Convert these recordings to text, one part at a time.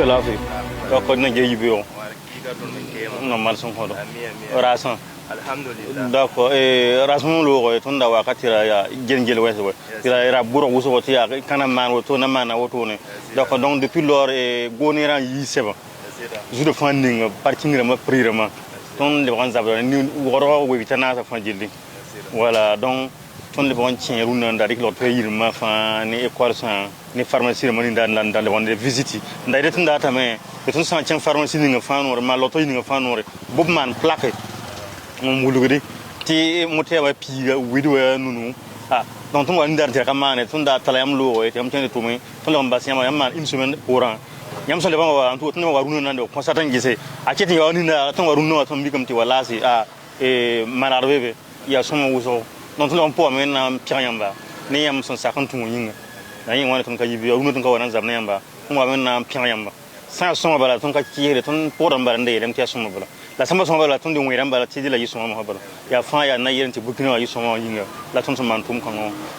que la fi ko na je yibo no mal son hodo rasan alhamdulillah d'accord et rason lo ton da wakati ya jengel weso ira ira buro wuso woti ya kana man woto na man woto ne d'accord donc depuis lors et goniran yi seba je de funding parking ma prirement ton le grand zabra ni woro we bitana sa fandili voilà donc ton le bon tien runa nda dik lo to yirma fa ni école san ni pharmacie mo ni dan le wonde visite nda de tunda ta me ton san tien pharmacie ni nga fa no ma lo to ni nga fa no bob man plaque mon wulugudi ti motewa piga widwa nunu donc ton wani dar ka mane ton da talayam lo e tam tene to me ton le mbasi yam man une semaine courant yam son le ba wa ton ton wa runu nando consatan gise a keti yawani na ton wa runu ton bigam ti wala si e manarbe ya somo wuso donc ton on po men na pianyamba ni yam son sakan tun yinga na yin wani ton ka yibi runu ton ka wana zabna yamba ton wa men na pianyamba sa somo bala ton ka kiyere ton po dan barande dem ti somo bala la samba somo bala ton de wiran bala ti la yiso mo bala ya fa ya na yeren ti bukina yiso mo yinga la ton man tum kan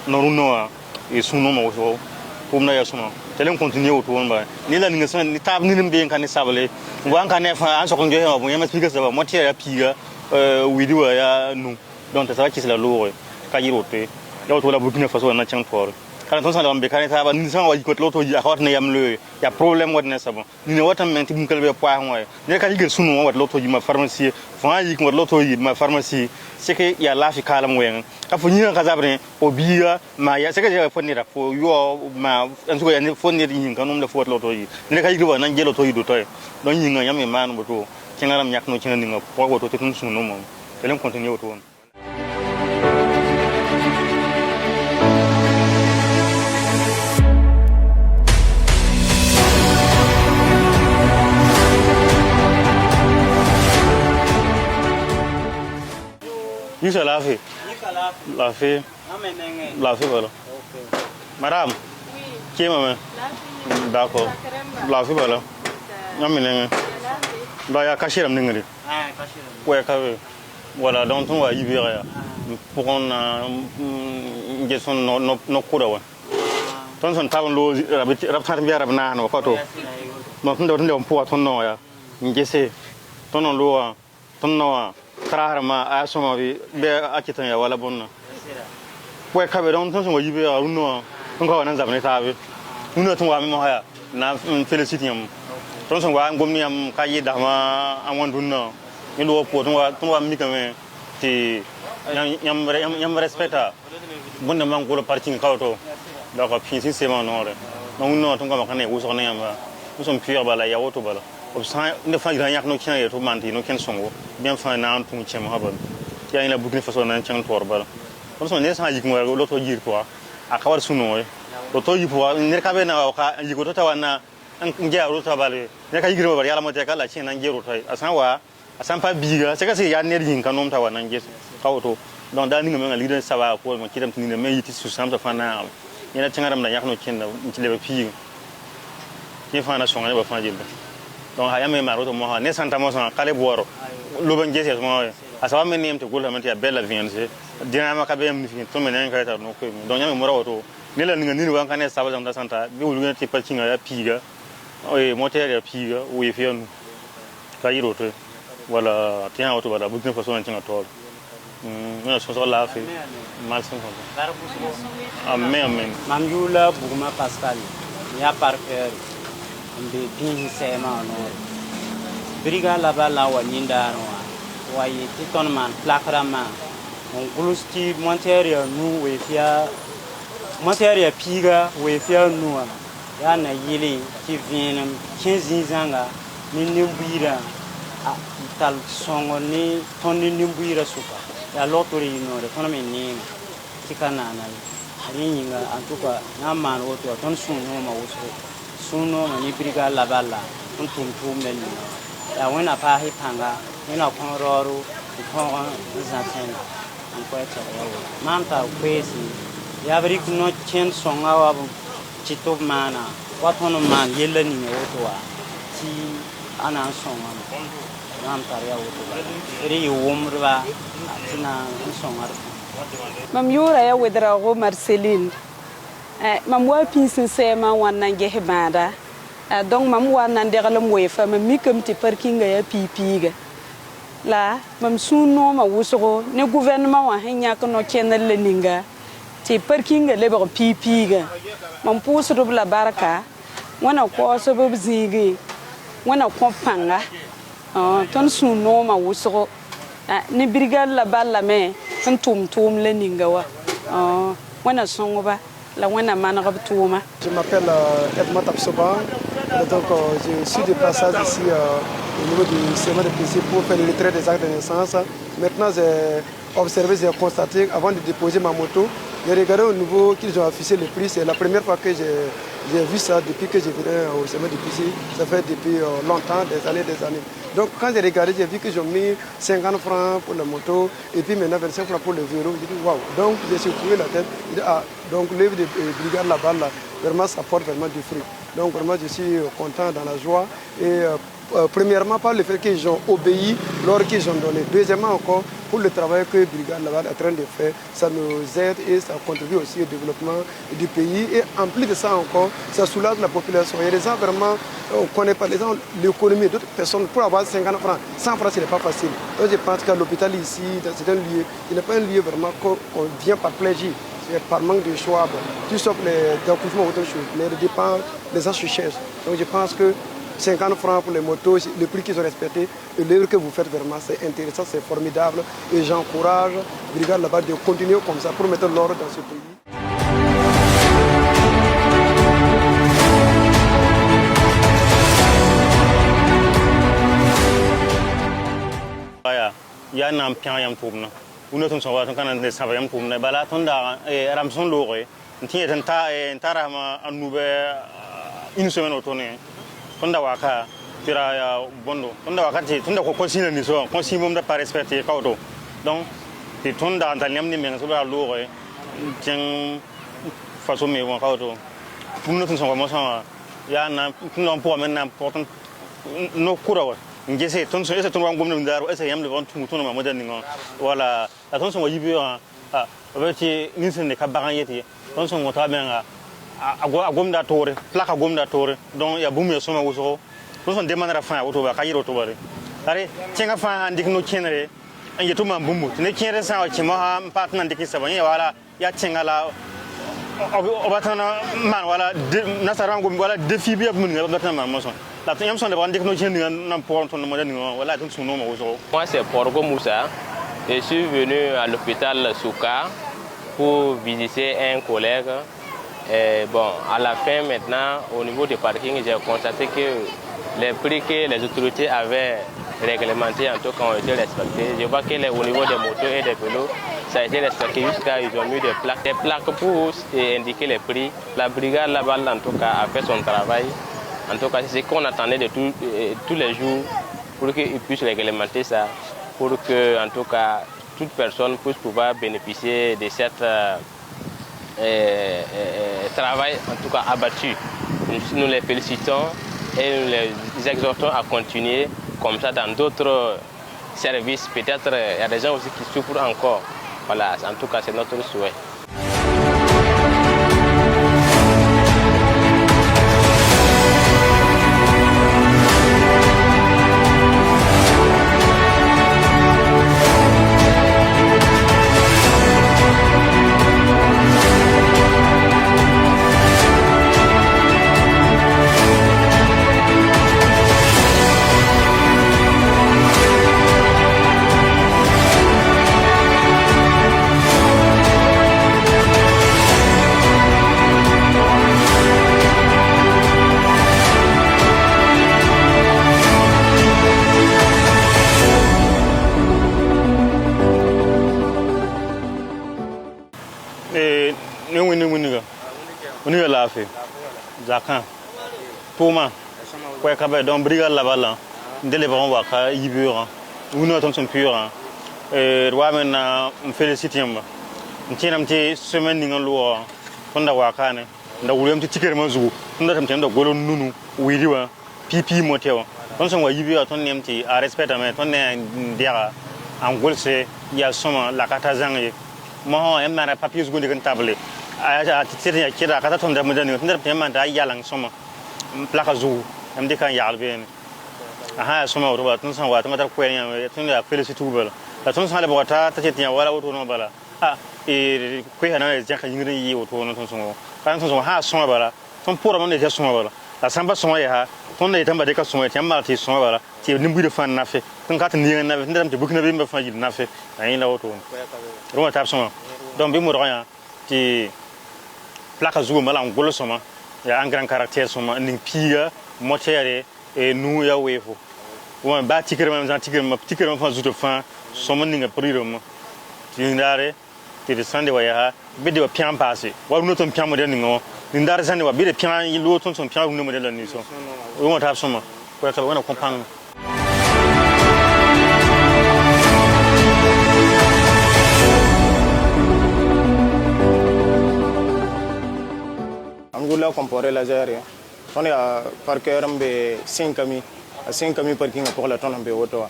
no runo e suno mo so pum na ya somo telen continue auto on ba ni la ninga son ni tab ni nimbe kan ni sabale ngwan kan ne fa an so kon je mo yama piga sa ba mo ti ya piga widiwa ya nu donc ça va qui c'est la loure ka yirote ya auto la bukina faso na chan for kan ton sa lambe kan ta ba ni san wa ko loto ji akawat na yam le ya problème wadne sabo ni ne watan men ti bum kalbe po ahon wa ne ka yigel sunu wa loto ji ma pharmacie fa yi ko loto ji ma pharmacie c'est que ya la fi kala mwen ka fo nyina ka zabre o biya ma ya c'est que ya fo ni ra fo yo ma en so ya ni fo ni yin kan le fo loto ji ne ka yigel wa nan je loto ji do toy don yin yam e man bo to kingaram nyak no kinga ninga po go to tun sunu mo telen continue to on Yusha la fi. La fi. La fi voilà. OK. Madame. Oui. Qui est maman? D'accord. La fi voilà. Amene. Ba ya kashiram ngiri. Kashiram. Ouais, kawe. Voilà, donc on va y verra. Pour on gestion no kura wa. Ton son tabon lo rabtar biara bana no fato. No tun do tun do po ton no ya. Ngese ton no lo ton no trarma a soma bi be akitan ya wala bonna we kabe don ton so yibe a runo ton ko nan zabne tabe nuno ton wa mi mo haya na félicite yam ton so wa ngomni am ka yi dama amon dunno ni do po ton wa mi kame ti yam respecta bonna man ko parking kawto da ko pinsi sema nore no ton ko makane wo so na yamba wo so pier bala ya woto bala obsan ne fa gran yak no kien yeto manti no ken songo bien fa na antum chem habal ya ina bugni faso na chan torbal on so ne sa yik mo lo to jir quoi akawar suno e lo to yi po ne ka be na ka yigo to tawana ngia ro ta bale ne ka yigiro bar yala mo te kala chin na ngero to asan pa biga se ka se ya ne yin kanom tawana nges kawto donc da ni ngam leader sawa ko mo kidam tin ne me yiti su samta fa na ina tingaram na yak no kin da ci le pi ni fa na songa ba fa jilda donc ha yame maro to mo ha ne santa mo san kale boro lo ban jese mo asawa men nem to gol hamati ya bella viance dinama ka be am ni fin to men en ka ta no ko donc yame mo rawoto ne la ninga ni wan kan ne saba jam da santa bi wulu ne ti palcinga ya piga o moteur ya piga o e fion ka yiro to wala tian auto wala bu ne façon tinga to na so la fi mal son ko amen mam yula buguma pascal ya parker mbe bin sema no briga la bala wa ninda no wa yi titon man plakra man on glusti monteria nu we fia monteria piga we fia nu ya na yili ti vinam 15 zanga ni nimbuira a tal songo ni ton ni nimbuira suka ya lotori no de ton me ni tikana na ni nga antuka na man woto ton sunno ma woso suno mani briga la bala on tum men ya wena pa hi panga ina kon roru kon zaten an ko ta mam ta kwesi ya bri kuno chen songa wa chitop mana watono man yella ni woto wa ti ana songa mam ta ya woto ri wumrwa tina songa mam yura ya wedra go Marceline mam wa pinsin sema wannan gehe bada donc mam wa nan degalum we fa mam mikem ti parking ya pipiga la mam suno ma wuso ne gouvernement wa henya ko no kenel le ninga ti parking le ba pipiga mam puso do la baraka wana ko so be zigi wana ko panga ton suno ma wuso ni brigade la balla me tum le ninga wa wana songoba la wana managab touma. Je m'appelle Edmond Tapsoba, donc je suis de passage ici au niveau du CMA de PC pour faire le retrait des actes de naissance. Maintenant j'ai observé, j'ai constaté avant de déposer ma moto, j'ai regardé au niveau qu'ils ont affiché le prix. C'est la première fois que j'ai vu ça depuis que je venais au CMA de PC. Ça fait depuis longtemps, des années. Donc quand j'ai regardé, j'ai vu qu'ils ont mis 50 francs pour la moto et puis maintenant 25 francs pour le vélo. J'ai dit waouh. Donc j'ai secoué la tête. J'ai dit ah, donc l'œuvre de brigade là-bas, là, vraiment ça porte vraiment du fruit. Donc vraiment je suis content dans la joie. Et premièrement par le fait qu'ils ont obéi lors qu'ils ont donné. Deuxièmement encore pour le travail que brigade là-bas est en train de faire, ça nous aide et ça contribue aussi au développement du pays. Et en plus de ça encore, ça soulage la population. Il y a des gens vraiment, on ne connaît pas les gens, l'économie d'autres personnes. Pour avoir 50 francs, 100 francs, ce n'est pas facile. Donc je pense qu'à l'hôpital ici, dans certains lieux, il n'est pas un lieu vraiment qu'on vient par plaisir. C'est par manque de choix. Bon, tout sauf les accouchements ou autre chose. Mais les dépenses, les gens se cherchent. Donc je pense que 50 francs pour les motos, le prix qu'ils ont respecté, et l'œuvre que vous faites vraiment, c'est intéressant, c'est formidable. Et j'encourage la brigade là-bas de continuer comme ça pour mettre l'ordre dans ce pays. Il y a un pion yam tourne. Nous sommes sur un canal de Savayam tourne. Bala tonda et Ramson Loré. Tiens, un tarama à nouvel une semaine au tournée. Tonda waka tira ya bondo tonda wakati tonda ko consigne ni so consigne mom da pas respecter kawdo donc ti tonda dal nyam ni men so ba lo re jeng façon me won kawdo pour nous son comme ça ya na non pour maintenant important no kurawa ngese ton so ese ton wangom no ndaro ese yam le vont tout ton ma moderne ngo wala la ton so yibi a abati ninsen ne ka bagan yeti ton so ngota menga agomda tore plaka gomda tore donc ya bumi soma wuso to son demandera fa auto ba kayiro to bare are tinga fa andik no kenere an yeto man bumbu ne kenere sa o chimo ha partner ndiki saba ya wala ya tinga la obatana man wala nasaran gom wala defi bi mun ga batana man moson la tiam son de bandik no kenere na pour ton mo dani wala ton suno mo wuso. Moi c'est Porgo Moussa. Je suis venu à l'hôpital Souka pour visiter un collègue. Et bon, à la fin maintenant, au niveau du parking, j'ai constaté que les prix que les autorités avaient réglementés en tout cas ont été respectés. Je vois que au niveau des motos et des vélos, ça a été respecté jusqu'à ils ont mis des plaques pour indiquer les prix. La brigade là-bas en tout cas a fait son travail. En tout cas, c'est ce qu'on attendait de tous les jours pour qu'ils puissent réglementer ça, pour que en tout cas toute personne puisse pouvoir bénéficier de cette travail en tout cas abattu. Nous les félicitons et nous les exhortons à continuer comme ça dans d'autres services. Peut-être il y a des gens aussi qui souffrent encore. Voilà, en tout cas c'est notre souhait. Uniga la fe zakan poma ko ka ba don brigade la bala ndele ba wa ka yibura uno ton son pure roi men on félicite yamba ntinam ti semaine ni ngalo konda wa ka ne nda wulem ti tikere manzu nda tam tenda golo nunu wiriwa pipi motewa ton son wa yibura ton nemti a respecta me ton ne ndiara en golse ya soma la kata zangi mo en mara papiers gonde kan table a titir ya kira kata ton da mudani ton da pema da yalang soma plaque zou am de kan yaal ben aha soma o ba tun san wa tun tar ko en tun ya félicite tout bala la tun san le bota ta tiya wala auto no bala ah e ko hana e jaka yingre yi auto no tun so kan tun so ha soma bala tun pora mon de soma bala la samba soma ya ha tun ne tamba de ka soma tiya ma ti soma bala ti nimbu de fan na fe tun ka tin ni na fe ndam te bukna be mba fan yi na fe ayin la auto ro ta soma donc bi mo roya ti plaque zou mala ngolo soma ya un grand caractère soma ning piga motere e nu ya wefo won ba tikere mam zan tikere mam fa zuto fa soma ninga priro mo tindare ti de sande wa ya bede wa pian passé wa no ton pian model ningo ndare sande wa bede pian yi lo ton pian no model ni so won ta soma ko ta wona comprendre Angoula comparé la Zaire. On est à parker mbe 5 kami parking pour la tonne mbe auto.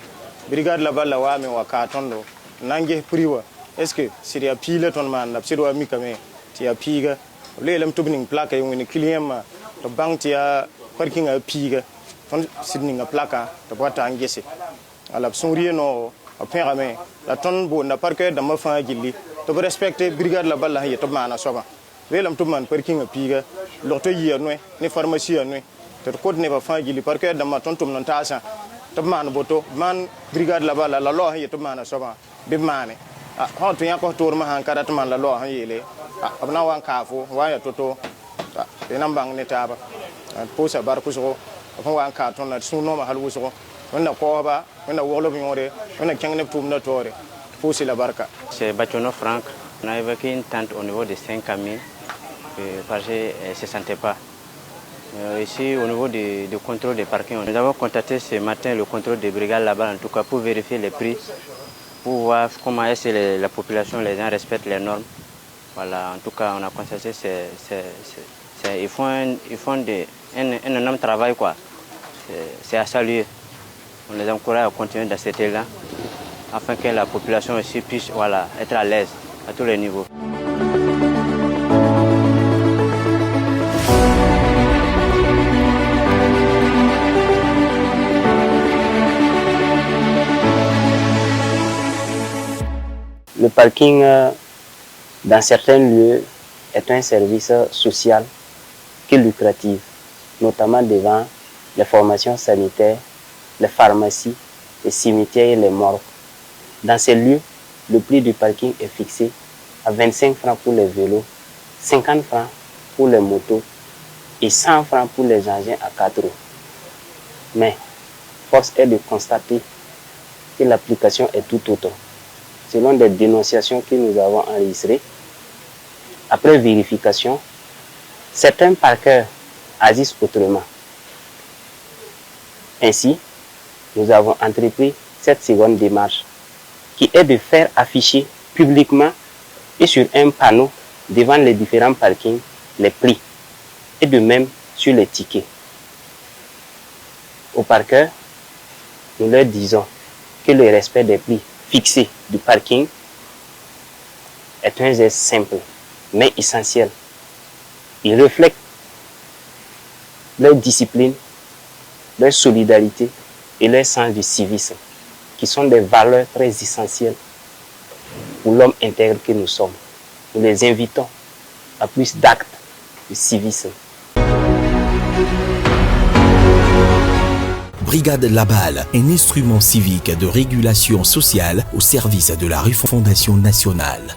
Brigade là-bas là wa me wa ka tondo. Nange priwa. Est-ce que c'est ya pile ton man, c'est do mi kame. Ti ya piga. Le lam tubning plaque yung ni client ma. To bank ti ya parking a piga. Ton sidning a plaque to bota angese. Ala sonrier no apparemment la tonne bo na parker da ma fa gilli. To respecter brigade là-bas là ya to mana soba. Velam tout man parking a piga l'auto yi no ni pharmacie no to code ne va fa gili parce que dans ma tontum non tasa to man boto man brigade la bala la lo yi to man so ba be mane ha to yakko tour ma han karat man la lo han yele abna wan kafo wa ya toto be nan bang ne taba posa bar kuso ko wan ka ton na suno ma halu so wonna ko ba wonna wolo bi ngore wonna kengne tum na tore posi la barka. C'est Batono Franck. On a évacué une tente au niveau de 5 camions parce qu'elle ne se sentait pas. Ici, au niveau du contrôle des parkings, nous avons contacté ce matin le contrôle des brigades là-bas, en tout cas pour vérifier les prix, pour voir comment est-ce que la population, les gens respectent les normes. Voilà, en tout cas, on a constaté qu'ils font un énorme travail, quoi. C'est à saluer. On les encourage à continuer dans cet élan afin que la population aussi puisse être à l'aise à tous les niveaux. Le parking, dans certains lieux, est un service social qui est lucratif, notamment devant les formations sanitaires, les pharmacies, les cimetières et les morgues. Dans ces lieux, le prix du parking est fixé à 25 francs pour les vélos, 50 francs pour les motos et 100 francs pour les engins à 4 roues. Mais, force est de constater que l'application est tout autre. Selon des dénonciations que nous avons enregistrées, après vérification, certains parkers agissent autrement. Ainsi, nous avons entrepris cette seconde démarche qui est de faire afficher publiquement et sur un panneau devant les différents parkings les prix et de même sur les tickets. Aux parkers, nous leur disons que le respect des prix fixés du parking est un geste simple mais essentiel. Il reflète leur discipline, leur solidarité et leur sens du civisme, qui sont des valeurs très essentielles pour l'homme intègre que nous sommes. Nous les invitons à plus d'actes de civisme. Brigade Laballe, un instrument civique de régulation sociale au service de la refondation nationale.